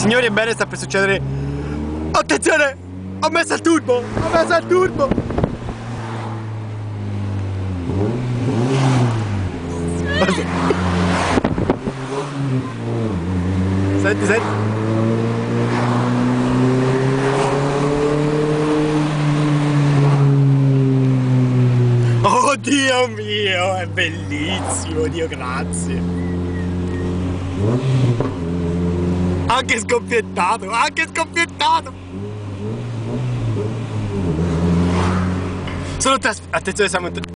Signori, ebbene sta per succedere. Attenzione! Ho messo il turbo! Ho messo il turbo! Senti, senti. Oh Dio mio, è bellissimo, Dio grazie. Anche scoppiettato, anche scoppiettato. Solo te, attenzione, siamo in